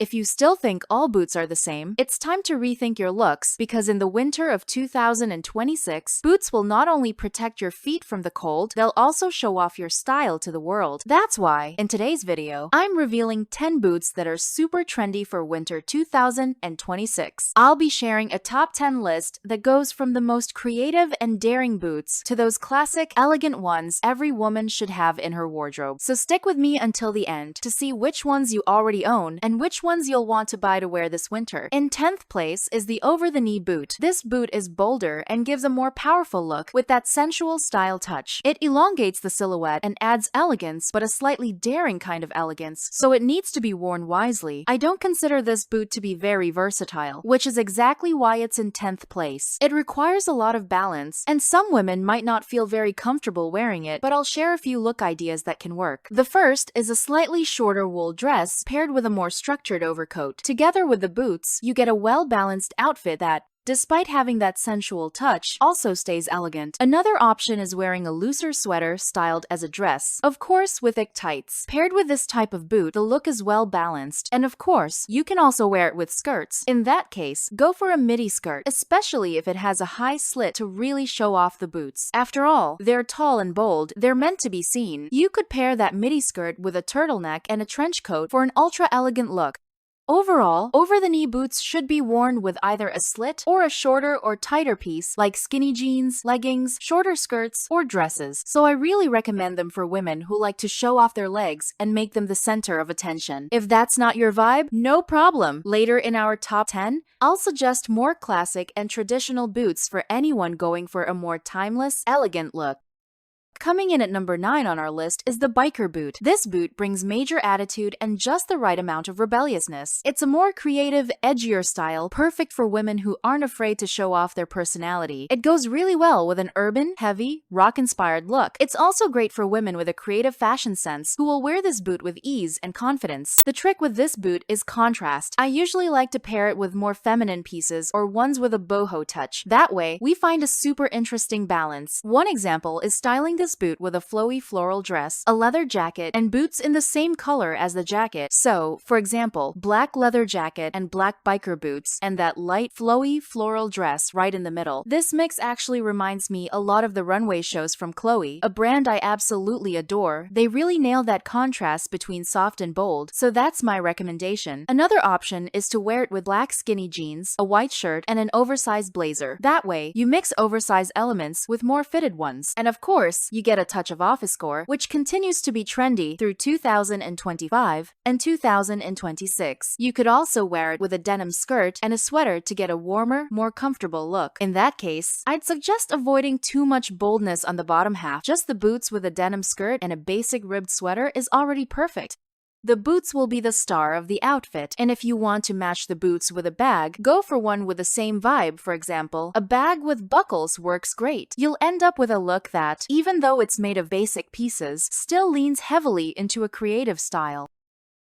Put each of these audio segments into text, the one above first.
If you still think all boots are the same, it's time to rethink your looks because in the winter of 2026, boots will not only protect your feet from the cold, they'll also show off your style to the world. That's why, in today's video, I'm revealing 10 boots that are super trendy for winter 2026. I'll be sharing a top 10 list that goes from the most creative and daring boots to those classic, elegant ones every woman should have in her wardrobe. So stick with me until the end to see which ones you already own and which ones you'll want to buy to wear this winter. In 10th place is the over-the-knee boot. This boot is bolder and gives a more powerful look with that sensual style touch. It elongates the silhouette and adds elegance, but a slightly daring kind of elegance, so it needs to be worn wisely. I don't consider this boot to be very versatile, which is exactly why it's in 10th place. It requires a lot of balance, and some women might not feel very comfortable wearing it, but I'll share a few look ideas that can work. The first is a slightly shorter wool dress paired with a more structured overcoat. Together with the boots, you get a well-balanced outfit that, despite having that sensual touch, also stays elegant. Another option is wearing a looser sweater styled as a dress, of course with thick tights. Paired with this type of boot, the look is well balanced, and of course, you can also wear it with skirts. In that case, go for a midi skirt, especially if it has a high slit to really show off the boots. After all, they're tall and bold, they're meant to be seen. You could pair that midi skirt with a turtleneck and a trench coat for an ultra-elegant look. Overall, over-the-knee boots should be worn with either a slit or a shorter or tighter piece like skinny jeans, leggings, shorter skirts, or dresses. So I really recommend them for women who like to show off their legs and make them the center of attention. If that's not your vibe, no problem. Later in our top 10, I'll suggest more classic and traditional boots for anyone going for a more timeless, elegant look. Coming in at number 9 on our list is the biker boot. This boot brings major attitude and just the right amount of rebelliousness. It's a more creative, edgier style, perfect for women who aren't afraid to show off their personality. It goes really well with an urban, heavy, rock-inspired look. It's also great for women with a creative fashion sense who will wear this boot with ease and confidence. The trick with this boot is contrast. I usually like to pair it with more feminine pieces or ones with a boho touch. That way, we find a super interesting balance. One example is styling this boot with a flowy floral dress, a leather jacket, and boots in the same color as the jacket. So, for example, black leather jacket and black biker boots, and that light flowy floral dress right in the middle. This mix actually reminds me a lot of the runway shows from Chloe, a brand I absolutely adore. They really nail that contrast between soft and bold, so that's my recommendation. Another option is to wear it with black skinny jeans, a white shirt, and an oversized blazer. That way, you mix oversized elements with more fitted ones. And of course, you get a touch of office core, which continues to be trendy through 2025 and 2026. You could also wear it with a denim skirt and a sweater to get a warmer, more comfortable look. In that case, I'd suggest avoiding too much boldness on the bottom half. Just the boots with a denim skirt and a basic ribbed sweater is already perfect. The boots will be the star of the outfit, and if you want to match the boots with a bag, go for one with the same vibe. For example, a bag with buckles works great. You'll end up with a look that, even though it's made of basic pieces, still leans heavily into a creative style.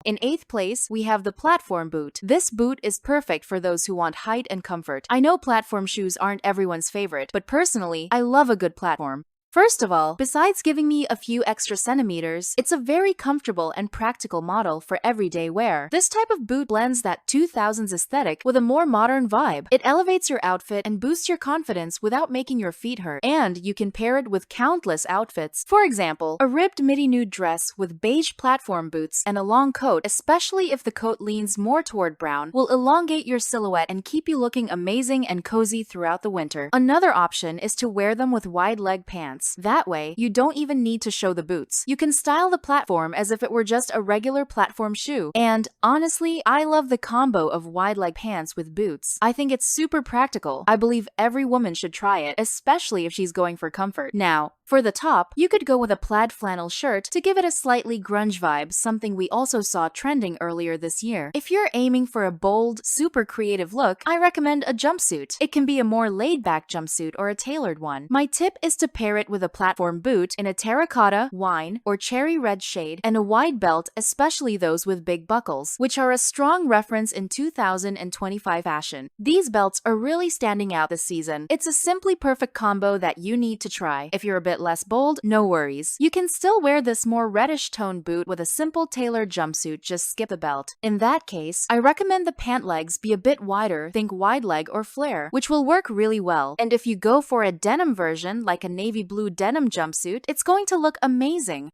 In 8th place, we have the platform boot. This boot is perfect for those who want height and comfort. I know platform shoes aren't everyone's favorite, but personally, I love a good platform. First of all, besides giving me a few extra centimeters, it's a very comfortable and practical model for everyday wear. This type of boot blends that 2000s aesthetic with a more modern vibe. It elevates your outfit and boosts your confidence without making your feet hurt. And you can pair it with countless outfits. For example, a ribbed midi nude dress with beige platform boots and a long coat, especially if the coat leans more toward brown, will elongate your silhouette and keep you looking amazing and cozy throughout the winter. Another option is to wear them with wide leg pants. That way, you don't even need to show the boots. You can style the platform as if it were just a regular platform shoe. And honestly, I love the combo of wide leg pants with boots. I think it's super practical. I believe every woman should try it, especially if she's going for comfort. Now, for the top, you could go with a plaid flannel shirt to give it a slightly grunge vibe, something we also saw trending earlier this year. If you're aiming for a bold, super creative look, I recommend a jumpsuit. It can be a more laid-back jumpsuit or a tailored one. My tip is to pair it it with a platform boot in a terracotta, wine, or cherry red shade, and a wide belt, especially those with big buckles, which are a strong reference in 2025 fashion. These belts are really standing out this season. It's a simply perfect combo that you need to try. If you're a bit less bold, no worries. You can still wear this more reddish tone boot with a simple tailored jumpsuit, just skip the belt. In that case, I recommend the pant legs be a bit wider, think wide leg or flare, which will work really well. And if you go for a denim version, like a navy blue denim jumpsuit, it's going to look amazing.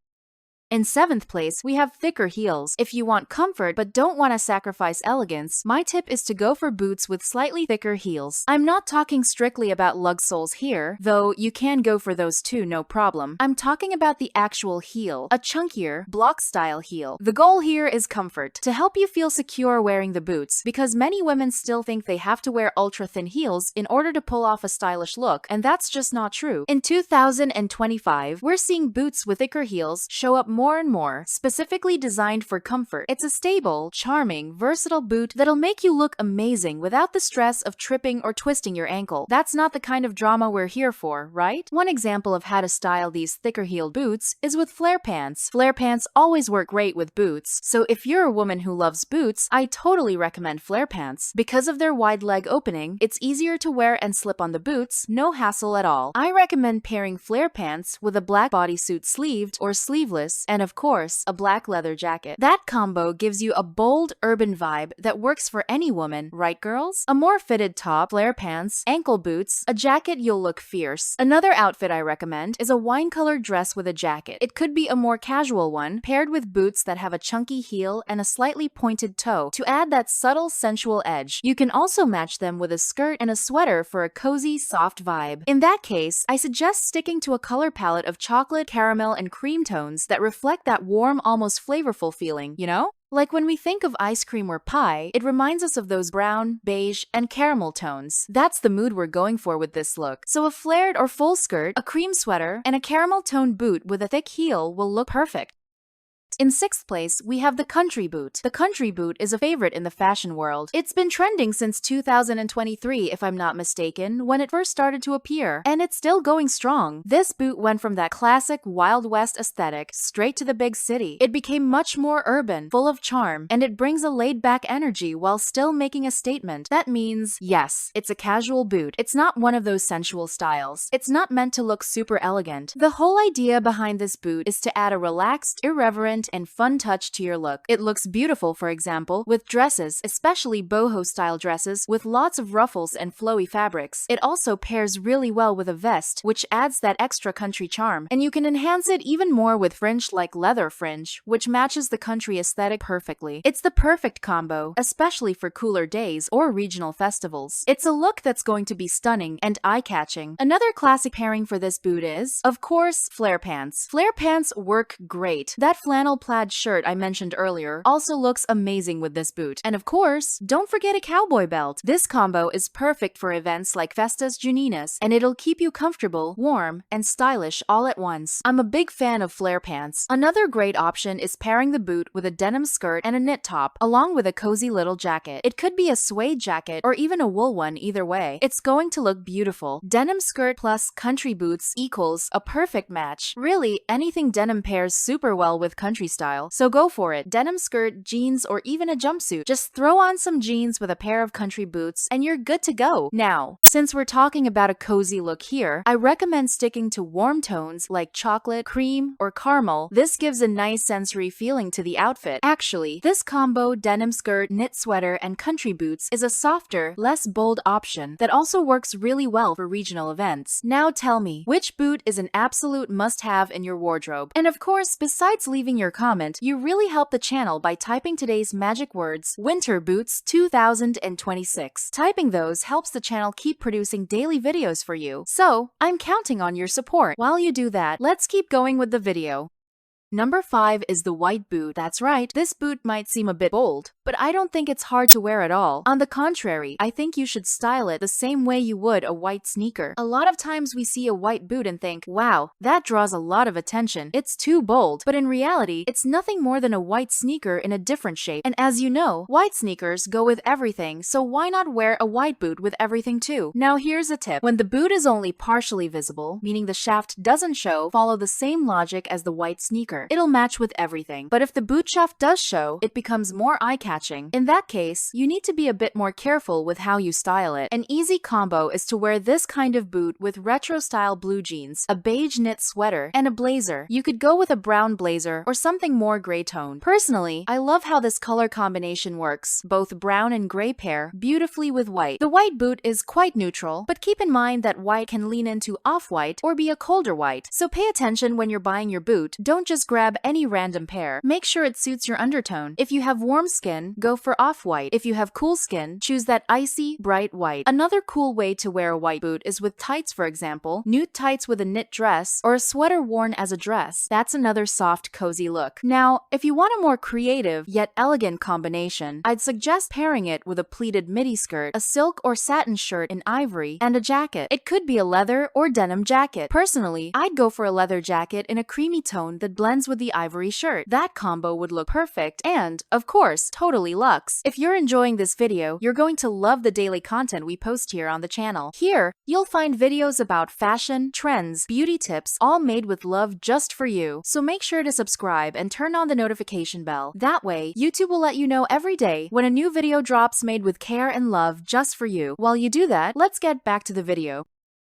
In 7th place, we have thicker heels. If you want comfort but don't want to sacrifice elegance, my tip is to go for boots with slightly thicker heels. I'm not talking strictly about lug soles here, though you can go for those too, no problem. I'm talking about the actual heel, a chunkier, block-style heel. The goal here is comfort, to help you feel secure wearing the boots, because many women still think they have to wear ultra-thin heels in order to pull off a stylish look, and that's just not true. In 2025, we're seeing boots with thicker heels show up more and more, specifically designed for comfort. It's a stable, charming, versatile boot that'll make you look amazing without the stress of tripping or twisting your ankle. That's not the kind of drama we're here for, right? One example of how to style these thicker-heeled boots is with flare pants. Flare pants always work great with boots, so if you're a woman who loves boots, I totally recommend flare pants. Because of their wide leg opening, it's easier to wear and slip on the boots, no hassle at all. I recommend pairing flare pants with a black bodysuit sleeved or sleeveless, and of course, a black leather jacket. That combo gives you a bold, urban vibe that works for any woman, right girls? A more fitted top, flare pants, ankle boots, a jacket, you'll look fierce. Another outfit I recommend is a wine-colored dress with a jacket. It could be a more casual one, paired with boots that have a chunky heel and a slightly pointed toe to add that subtle, sensual edge. You can also match them with a skirt and a sweater for a cozy, soft vibe. In that case, I suggest sticking to a color palette of chocolate, caramel, and cream tones that reflect that warm, almost flavorful feeling, you know? Like when we think of ice cream or pie, it reminds us of those brown, beige, and caramel tones. That's the mood we're going for with this look. So a flared or full skirt, a cream sweater, and a caramel-toned boot with a thick heel will look perfect. In 6th place, we have the country boot. The country boot is a favorite in the fashion world. It's been trending since 2023, if I'm not mistaken, when it first started to appear, and it's still going strong. This boot went from that classic Wild West aesthetic straight to the big city. It became much more urban, full of charm, and it brings a laid-back energy while still making a statement. That means, yes, it's a casual boot. It's not one of those sensual styles. It's not meant to look super elegant. The whole idea behind this boot is to add a relaxed, irreverent, and fun touch to your look. It looks beautiful, for example, with dresses, especially boho-style dresses with lots of ruffles and flowy fabrics. It also pairs really well with a vest, which adds that extra country charm. And you can enhance it even more with fringe like leather fringe, which matches the country aesthetic perfectly. It's the perfect combo, especially for cooler days or regional festivals. It's a look that's going to be stunning and eye-catching. Another classic pairing for this boot is, of course, flare pants. Flare pants work great. That flannel plaid shirt I mentioned earlier also looks amazing with this boot. And of course, don't forget a cowboy belt. This combo is perfect for events like Festas Juninas, and it'll keep you comfortable, warm, and stylish all at once. I'm a big fan of flare pants. Another great option is pairing the boot with a denim skirt and a knit top, along with a cozy little jacket. It could be a suede jacket or even a wool one, either way. It's going to look beautiful. Denim skirt plus country boots equals a perfect match. Really, anything denim pairs super well with country style, so go for it. Denim skirt, jeans, or even a jumpsuit. Just throw on some jeans with a pair of country boots and you're good to go. Now, since we're talking about a cozy look here, I recommend sticking to warm tones like chocolate, cream, or caramel. This gives a nice sensory feeling to the outfit. Actually, this combo, denim skirt, knit sweater, and country boots, is a softer, less bold option that also works really well for regional events. Now tell me, which boot is an absolute must-have in your wardrobe? And of course, besides leaving your comment, you really help the channel by typing today's magic words, Winter Boots 2026. Typing those helps the channel keep producing daily videos for you. So, I'm counting on your support. While you do that, let's keep going with the video. Number 5 is the white boot. That's right, this boot might seem a bit bold, but I don't think it's hard to wear at all. On the contrary, I think you should style it the same way you would a white sneaker. A lot of times we see a white boot and think, wow, that draws a lot of attention. It's too bold. But in reality, it's nothing more than a white sneaker in a different shape. And as you know, white sneakers go with everything, so why not wear a white boot with everything too? Now here's a tip. When the boot is only partially visible, meaning the shaft doesn't show, follow the same logic as the white sneaker. It'll match with everything. But if the boot shaft does show, it becomes more eye-catching. In that case, you need to be a bit more careful with how you style it. An easy combo is to wear this kind of boot with retro-style blue jeans, a beige knit sweater, and a blazer. You could go with a brown blazer or something more gray tone. Personally, I love how this color combination works. Both brown and gray pair beautifully with white. The white boot is quite neutral, but keep in mind that white can lean into off-white or be a colder white. So pay attention when you're buying your boot. Don't just grab any random pair. Make sure it suits your undertone. If you have warm skin, go for off-white. If you have cool skin, choose that icy, bright white. Another cool way to wear a white boot is with tights, for example, nude tights with a knit dress, or a sweater worn as a dress. That's another soft, cozy look. Now, if you want a more creative yet elegant combination, I'd suggest pairing it with a pleated midi skirt, a silk or satin shirt in ivory, and a jacket. It could be a leather or denim jacket. Personally, I'd go for a leather jacket in a creamy tone that blends with the ivory shirt. That combo would look perfect and, of course, totally luxe. If you're enjoying this video, you're going to love the daily content we post here on the channel. Here, you'll find videos about fashion, trends, beauty tips, all made with love just for you. So make sure to subscribe and turn on the notification bell. That way, YouTube will let you know every day when a new video drops made with care and love just for you. While you do that, let's get back to the video.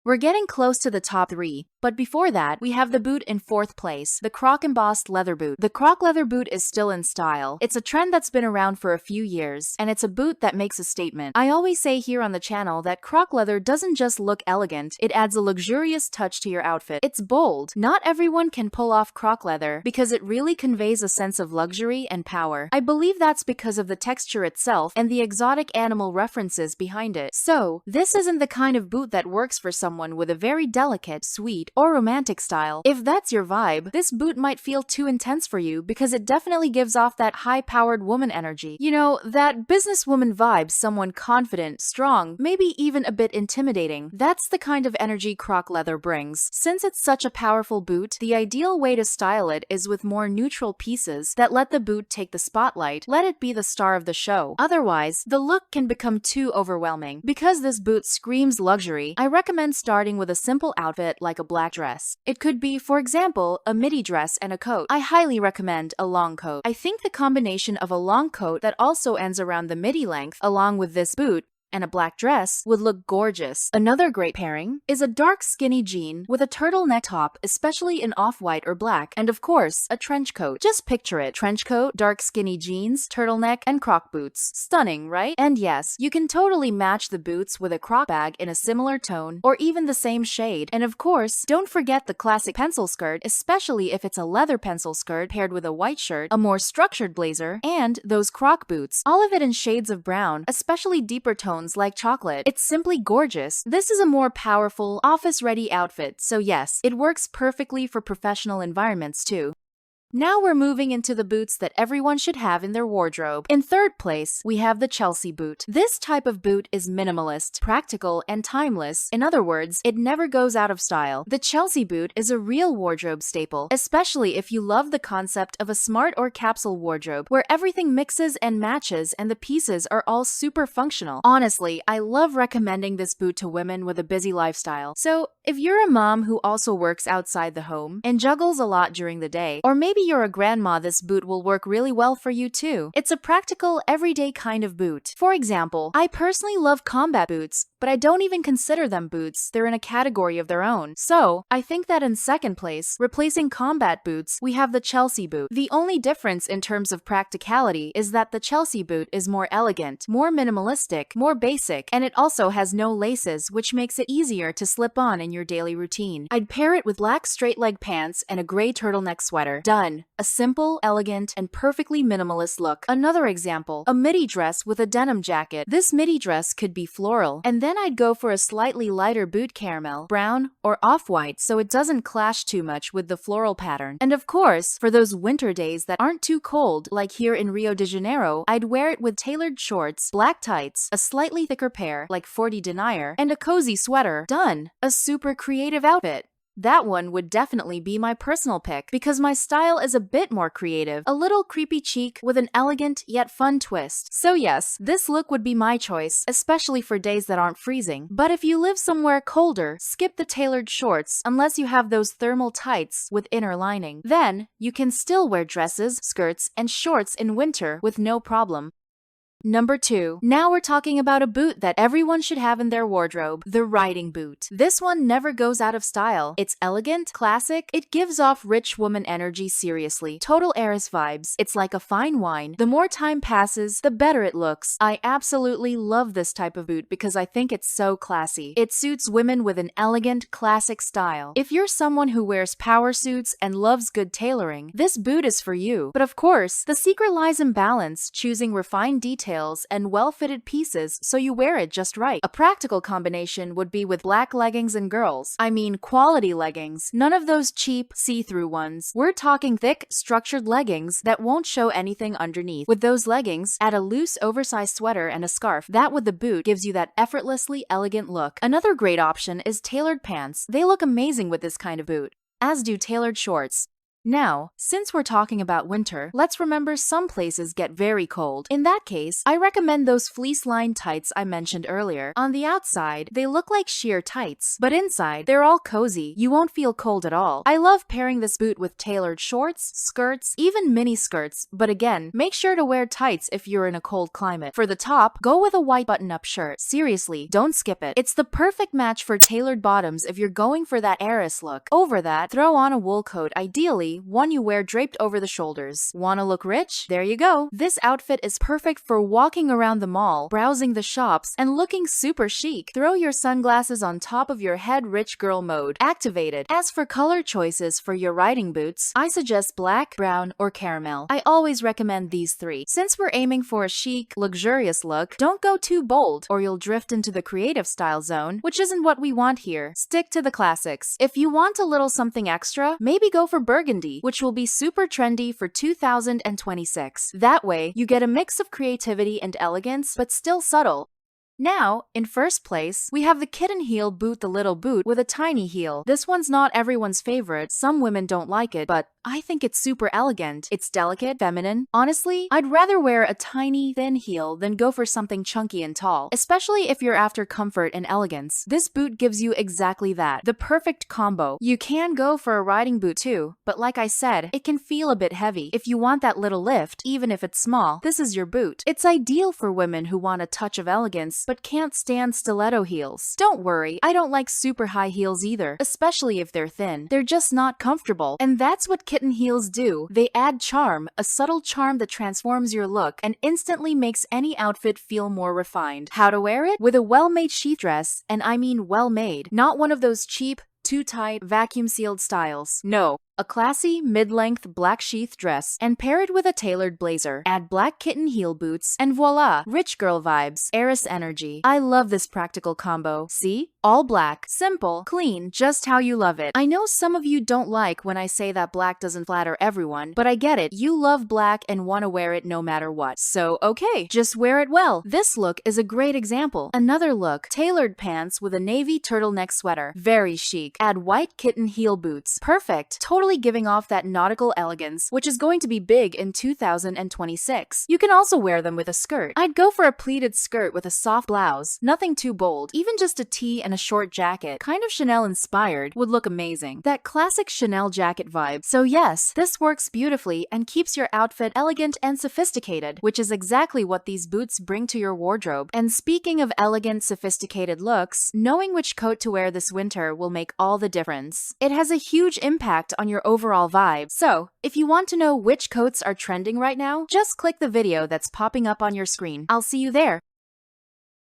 We're getting close to the top 3, but before that, we have the boot in 4th place, the Croc embossed leather boot. The Croc leather boot is still in style. It's a trend that's been around for a few years, and it's a boot that makes a statement. I always say here on the channel that Croc leather doesn't just look elegant, it adds a luxurious touch to your outfit. It's bold. Not everyone can pull off Croc leather because it really conveys a sense of luxury and power. I believe that's because of the texture itself and the exotic animal references behind it. So, this isn't the kind of boot that works for someone with a very delicate, sweet, or romantic style. If that's your vibe, this boot might feel too intense for you because it definitely gives off that high-powered woman energy. You know, that businesswoman vibe, someone confident, strong, maybe even a bit intimidating. That's the kind of energy Croc leather brings. Since it's such a powerful boot, the ideal way to style it is with more neutral pieces that let the boot take the spotlight. Let it be the star of the show. Otherwise, the look can become too overwhelming. Because this boot screams luxury, I recommend starting with a simple outfit like a black dress. It could be, for example, a midi dress and a coat. I highly recommend a long coat. I think the combination of a long coat that also ends around the midi length, along with this boot, and a black dress would look gorgeous. Another great pairing is a dark skinny jean with a turtleneck top, especially in off-white or black, and of course, a trench coat. Just picture it. Trench coat, dark skinny jeans, turtleneck, and Croc boots. Stunning, right? And yes, you can totally match the boots with a Croc bag in a similar tone or even the same shade. And of course, don't forget the classic pencil skirt, especially if it's a leather pencil skirt paired with a white shirt, a more structured blazer, and those Croc boots. All of it in shades of brown, especially deeper tones like chocolate. It's simply gorgeous. This is a more powerful, office-ready outfit, so yes, it works perfectly for professional environments too. Now we're moving into the boots that everyone should have in their wardrobe. In 3rd place, we have the Chelsea boot. This type of boot is minimalist, practical, and timeless. In other words, it never goes out of style. The Chelsea boot is a real wardrobe staple, especially if you love the concept of a smart or capsule wardrobe where everything mixes and matches and the pieces are all super functional. Honestly, I love recommending this boot to women with a busy lifestyle. So, if you're a mom who also works outside the home and juggles a lot during the day, or maybe you're a grandma, this boot will work really well for you too. It's a practical, everyday kind of boot. For example, I personally love combat boots, but I don't even consider them boots. They're in a category of their own. So, I think that in 2nd place, replacing combat boots, we have the Chelsea boot. The only difference in terms of practicality is that the Chelsea boot is more elegant, more minimalistic, more basic, and it also has no laces, which makes it easier to slip on in your daily routine. I'd pair it with black straight-leg pants and a gray turtleneck sweater. Done. A simple, elegant, and perfectly minimalist look. Another example, a midi dress with a denim jacket. This midi dress could be floral, and Then I'd go for a slightly lighter boot, caramel, brown, or off-white, so it doesn't clash too much with the floral pattern. And of course, for those winter days that aren't too cold, like here in Rio de Janeiro, I'd wear it with tailored shorts, black tights, a slightly thicker pair, like 40 denier, and a cozy sweater. Done! A super creative outfit. That one would definitely be my personal pick because my style is a bit more creative, a little creepy chic with an elegant yet fun twist. So yes, this look would be my choice, especially for days that aren't freezing. But if you live somewhere colder, skip the tailored shorts unless you have those thermal tights with inner lining. Then, you can still wear dresses, skirts, and shorts in winter with no problem. Number 2. Now we're talking about a boot that everyone should have in their wardrobe, the riding boot. This one never goes out of style. It's elegant, classic, it gives off rich woman energy, seriously. Total heiress vibes. It's like a fine wine. The more time passes, the better it looks. I absolutely love this type of boot because I think it's so classy. It suits women with an elegant, classic style. If you're someone who wears power suits and loves good tailoring, this boot is for you. But of course, the secret lies in balance, choosing refined details and well-fitted pieces so you wear it just right. A practical combination would be with black leggings and girls. I mean quality leggings, none of those cheap, see-through ones. We're talking thick, structured leggings that won't show anything underneath. With those leggings, add a loose, oversized sweater and a scarf. That with the boot gives you that effortlessly elegant look. Another great option is tailored pants. They look amazing with this kind of boot, as do tailored shorts. Now, since we're talking about winter, let's remember some places get very cold. In that case, I recommend those fleece-lined tights I mentioned earlier. On the outside, they look like sheer tights, but inside, they're all cozy. You won't feel cold at all. I love pairing this boot with tailored shorts, skirts, even mini skirts, but again, make sure to wear tights if you're in a cold climate. For the top, go with a white button-up shirt. Seriously, don't skip it. It's the perfect match for tailored bottoms if you're going for that heiress look. Over that, throw on a wool coat, ideally one you wear draped over the shoulders. Wanna look rich? There you go. This outfit is perfect for walking around the mall, browsing the shops, and looking super chic. Throw your sunglasses on top of your head, rich girl mode activated. As for color choices for your riding boots, I suggest black, brown, or caramel. I always recommend these three. Since we're aiming for a chic, luxurious look, don't go too bold or you'll drift into the creative style zone, which isn't what we want here. Stick to the classics. If you want a little something extra, maybe go for burgundy, which will be super trendy for 2026. That way, you get a mix of creativity and elegance, but still subtle. Now, in first place, we have the kitten heel boot, the little boot with a tiny heel. This one's not everyone's favorite. Some women don't like it, but I think it's super elegant. It's delicate, feminine. Honestly, I'd rather wear a tiny, thin heel than go for something chunky and tall, especially if you're after comfort and elegance. This boot gives you exactly that, the perfect combo. You can go for a riding boot too, but like I said, it can feel a bit heavy. If you want that little lift, even if it's small, this is your boot. It's ideal for women who want a touch of elegance but can't stand stiletto heels. Don't worry, I don't like super high heels either, especially if they're thin. They're just not comfortable, and that's what kitten heels do. They add charm, a subtle charm that transforms your look and instantly makes any outfit feel more refined. How to wear it? With a well-made sheath dress, and I mean well-made, not one of those cheap, too tight, vacuum-sealed styles. No. A classy, mid-length black sheath dress, and pair it with a tailored blazer. Add black kitten heel boots, and voila! Rich girl vibes, heiress energy. I love this practical combo. See? All black, simple, clean, just how you love it. I know some of you don't like when I say that black doesn't flatter everyone, but I get it. You love black and want to wear it no matter what. So, okay, just wear it well. This look is a great example. Another look, tailored pants with a navy turtleneck sweater. Very chic. Add white kitten heel boots. Perfect. Totally giving off that nautical elegance, which is going to be big in 2026. You can also wear them with a skirt. I'd go for a pleated skirt with a soft blouse, nothing too bold, even just a tee and a short jacket, kind of Chanel inspired, would look amazing. That classic Chanel jacket vibe. So yes, this works beautifully and keeps your outfit elegant and sophisticated, which is exactly what these boots bring to your wardrobe. And speaking of elegant, sophisticated looks, knowing which coat to wear this winter will make all the difference. It has a huge impact on your overall vibe. So, if you want to know which coats are trending right now, just click the video that's popping up on your screen. I'll see you there.